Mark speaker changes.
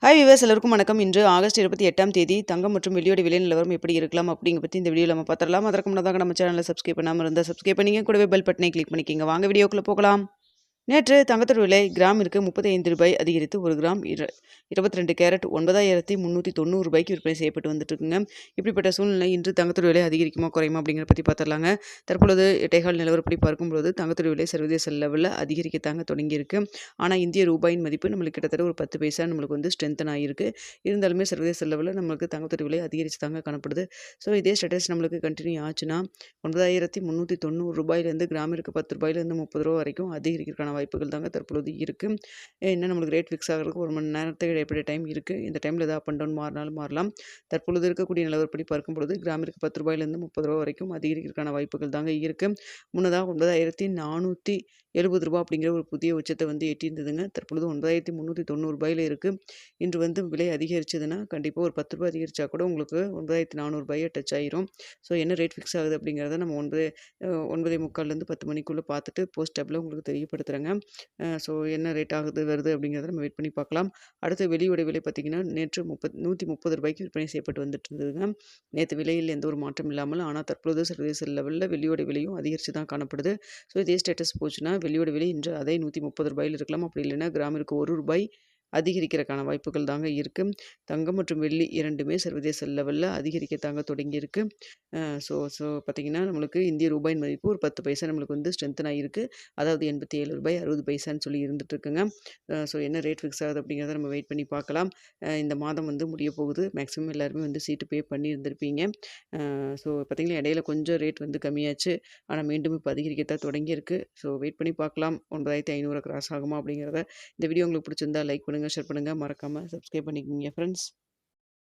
Speaker 1: Hi viewers எல்லாருக்கும் வணக்கம். இன்று ஆகஸ்ட் 28ஆம் தேதி தங்கம் மற்றும் வெள்ளியோட விலை நிலவரம் எப்படி இருக்கலாம் அப்படிங்க பத்தி இந்த வீடியோல நம்ம பார்த்துடலாம். அதற்கு முன்னதாக நம்ம சேனலை சப்ஸ்கிரைப் பண்ணாம இருந்தா சப்ஸ்கிரைப் பண்ணிங்க, கூடவே பெல் பட்டனை கிளிக் பண்ணிக்கங்க. வாங்க வீடியோக்குள்ள போகலாம். நேற்று தங்கத்தோட விலை கிராமிற்கு ரூ. 35 அதிகரித்து 1 கிராம் 22 கேரட் ரூ. 9390 விற்பனை செய்யப்பட்டு வந்துட்டு இருக்குங்க. இப்படிப்பட்ட சூழ்நிலை இன்று தங்கத்தோட விலை அதிகரிக்குமா குறையுமா அப்படிங்கிறத பற்றி பார்த்துடலாங்க. தற்பொழுது எட்டைகால் நிலவரப்படி பார்க்கும்போது தங்கத்தோட விலை சர்வதேச லெவலில் அதிகரிக்கத்தாங்க தொடங்கியிருக்கு. ஆனால் இந்திய ரூபாயின் மதிப்பு நம்மளுக்கு கிட்டத்தட்ட ஒரு 10 பைசா நம்மளுக்கு வந்து ஸ்ட்ரென்தன் ஆகிருக்கு. இருந்தாலுமே சர்வதேச லெவலில் நம்மளுக்கு தங்கத்தோட விலை அதிகரித்து தாங்க காணப்படுது. ஸோ இதே ஸ்டேட்டஸ் நம்மளுக்கு கண்டினியூ ஆச்சுன்னா ரூ. 9390 கிராமிற்கு ரூ. 10 ரூ. 30 வரைக்கும் அதிகரிக்கிறதுக்கான வாய்ப்புகள் தாங்க தற்பொழுது இருக்குது. இன்னும் நம்மளுக்கு ரேட் ஃபிக்ஸ் ஆகிறதுக்கு 1 மணி நேரத்துக்கு இடைப்பட்ட டைம் இருக்குது. இந்த டைமில் ஏதாவது அப் அண்ட் டவுன் மாறினாலும் மாறலாம். தற்பொழுது இருக்கக்கூடிய நிலவரப்படி பார்க்கும்பொழுது கிராமிற்கு ரூ. 10 30 வரைக்கும் அதிகரிக்கிறதுக்கான வாய்ப்புகள் தாங்க இருக்குது. முன்னதாக ரூ. 9470 அப்படிங்கிற ஒரு புதிய உச்சத்தை வந்து எட்டியிருந்ததுங்க. தற்பொழுது ரூ. 9390 இருக்குது. இன்று வந்து விலை அதிகரிச்சதுன்னா கண்டிப்பாக ஒரு ரூ. 10 அதிகரிச்சா கூட உங்களுக்கு ரூ. 9400 டச் ஆயிரும். ஸோ என்ன ரேட் ஃபிக்ஸ் ஆகுது அப்படிங்கிறத நம்ம 9:45லேருந்து 10 மணிக்குள்ளே பார்த்துட்டு போஸ்ட் டேப்பில் உங்களுக்கு தெரியப்படுத்துகிறேங்க. ஸோ என்ன ரேட் ஆகுது வருது அப்படிங்கிறத நம்ம வெயிட் பண்ணி பார்க்கலாம். அடுத்து வெள்ளியோட விலை பார்த்திங்கன்னா நேற்று ரூ. 130 விற்பனை செய்யப்பட்டு வந்துட்டு இருந்ததுங்க. நேற்று விலையில் எந்த ஒரு மாற்றம் இல்லாமல், ஆனால் தற்பொழுது சர்வதேச லெவலில் வெள்ளியோட விலையும் அதிகரித்து தான் காணப்படுது. ஸோ இதே ஸ்டேட்டஸ் போச்சுன்னா வெள்ளியோட விலை இன்று அதே ரூ. 130 இருக்கலாம். அப்படி இல்லைன்னா கிராமிற்கு ரூ. 1 அதிகரிக்கிறதுக்கான வாய்ப்புகள் தாங்க இருக்குது. தங்கம் மற்றும் வெள்ளி இரண்டுமே சர்வதேச லெவலில் அதிகரிக்கத்தாங்க தொடங்கியிருக்கு. ஸோ ஸோ பார்த்திங்கன்னா நம்மளுக்கு இந்திய ரூபாயின் மதிப்பு ஒரு 10 பைசா நம்மளுக்கு வந்து ஸ்ட்ரென்தன் ஆகிருக்கு. அதாவது ரூ. 87.60 சொல்லி இருந்துகிட்ருக்குங்க. ஸோ என்ன ரேட் ஃபிக்ஸ் ஆகுது அப்படிங்கிறத நம்ம வெயிட் பண்ணி பார்க்கலாம். இந்த மாதம் வந்து முடிய போகுது. மேக்ஸிமம் எல்லாருமே வந்து சீட்டு பே பண்ணி இருந்திருப்பீங்க. ஸோ பார்த்திங்கன்னா இடையில கொஞ்சம் ரேட் வந்து கம்மியாச்சு. ஆனால் மீண்டும் இப்போ அதிகரிக்கத்தான் தொடங்கியிருக்கு. ஸோ வெயிட் பண்ணி பார்க்கலாம் 9500 கிராஸ் ஆகுமா அப்படிங்கிறத. இந்த வீடியோ உங்களுக்கு பிடிச்சிருந்தா லைக் பண்ணுங்கள், ஷேர் பண்ணுங்கள், மறக்காமல் சப்ஸ்கிரைப் பண்ணிக்கோங்க ஃப்ரெண்ட்ஸ்.